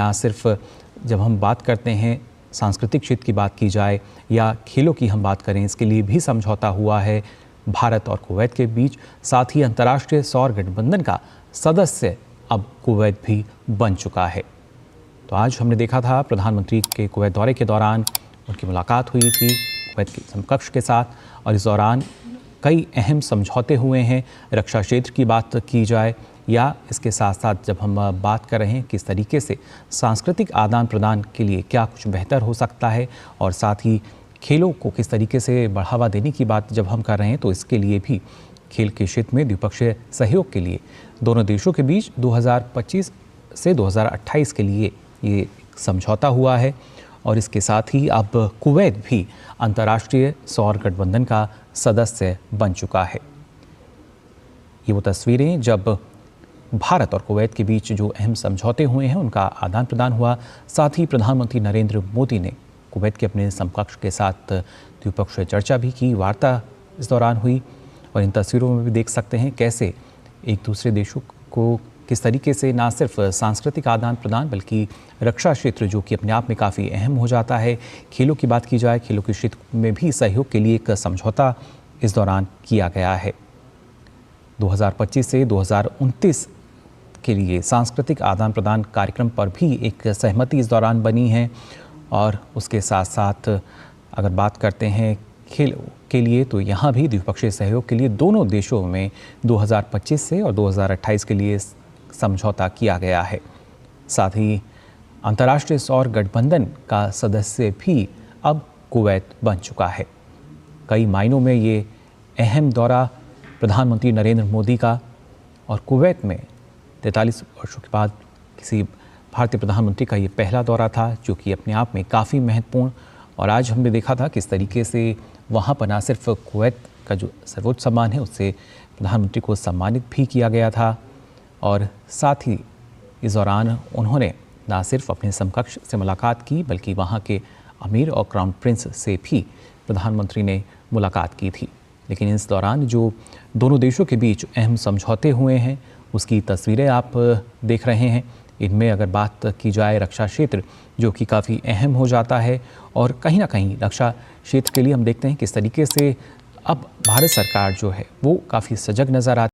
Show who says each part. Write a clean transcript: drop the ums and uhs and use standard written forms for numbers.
Speaker 1: ना सिर्फ जब हम बात करते हैं सांस्कृतिक क्षेत्र की बात की जाए या खेलों की हम बात करें, इसके लिए भी समझौता हुआ है भारत और कुवैत के बीच। साथ ही अंतर्राष्ट्रीय सौर गठबंधन का सदस्य अब कुवैत भी बन चुका है। तो आज हमने देखा था प्रधानमंत्री के कुवैत दौरे के दौरान उनकी मुलाकात हुई थी कुवैत के समकक्ष के साथ, और इस दौरान कई अहम समझौते हुए हैं। रक्षा क्षेत्र की बात की जाए या इसके साथ साथ जब हम बात कर रहे हैं किस तरीके से सांस्कृतिक आदान प्रदान के लिए क्या कुछ बेहतर हो सकता है, और साथ ही खेलों को किस तरीके से बढ़ावा देने की बात जब हम कर रहे हैं, तो इसके लिए भी खेल के क्षेत्र में द्विपक्षीय सहयोग के लिए दोनों देशों के बीच 2025 से 2028 के लिए ये समझौता हुआ है। और इसके साथ ही अब कुवैत भी अंतर्राष्ट्रीय सौर गठबंधन का सदस्य बन चुका है। ये वो तस्वीरें जब भारत और कुवैत के बीच जो अहम समझौते हुए हैं उनका आदान प्रदान हुआ। साथ ही प्रधानमंत्री नरेंद्र मोदी ने कुवैत के अपने समकक्ष के साथ द्विपक्षीय चर्चा भी की, वार्ता इस दौरान हुई। और इन तस्वीरों में भी देख सकते हैं कैसे एक दूसरे देशों को किस तरीके से ना सिर्फ सांस्कृतिक आदान प्रदान बल्कि रक्षा क्षेत्र जो कि अपने आप में काफ़ी अहम हो जाता है। खेलों की बात की जाए, खेलों के क्षेत्र में भी सहयोग के लिए एक समझौता इस दौरान किया गया है। 2025 से 2029 के लिए सांस्कृतिक आदान प्रदान कार्यक्रम पर भी एक सहमति इस दौरान बनी है। और उसके साथ साथ अगर बात करते हैं खेल के लिए, तो यहाँ भी द्विपक्षीय सहयोग के लिए दोनों देशों में 2025 से और 2028 के लिए समझौता किया गया है। साथ ही अंतर्राष्ट्रीय सौर गठबंधन का सदस्य भी अब कुवैत बन चुका है। कई मायनों में ये अहम दौरा प्रधानमंत्री नरेंद्र मोदी का, और कुवैत में 43 वर्षों के बाद किसी भारतीय प्रधानमंत्री का ये पहला दौरा था, जो कि अपने आप में काफ़ी महत्वपूर्ण। और आज हमने देखा था किस तरीके से वहाँ पर ना सिर्फ कुवैत का जो सर्वोच्च सम्मान है उससे प्रधानमंत्री को सम्मानित भी किया गया था, और साथ ही इस दौरान उन्होंने ना सिर्फ अपने समकक्ष से मुलाकात की बल्कि वहाँ के अमीर और क्राउन प्रिंस से भी प्रधानमंत्री ने मुलाकात की थी। लेकिन इस दौरान जो दोनों देशों के बीच अहम समझौते हुए हैं उसकी तस्वीरें आप देख रहे हैं। इनमें अगर बात की जाए रक्षा क्षेत्र जो कि काफ़ी अहम हो जाता है, और कहीं ना कहीं रक्षा क्षेत्र के लिए हम देखते हैं किस तरीके से अब भारत सरकार जो है वो काफ़ी सजग नज़र आती है।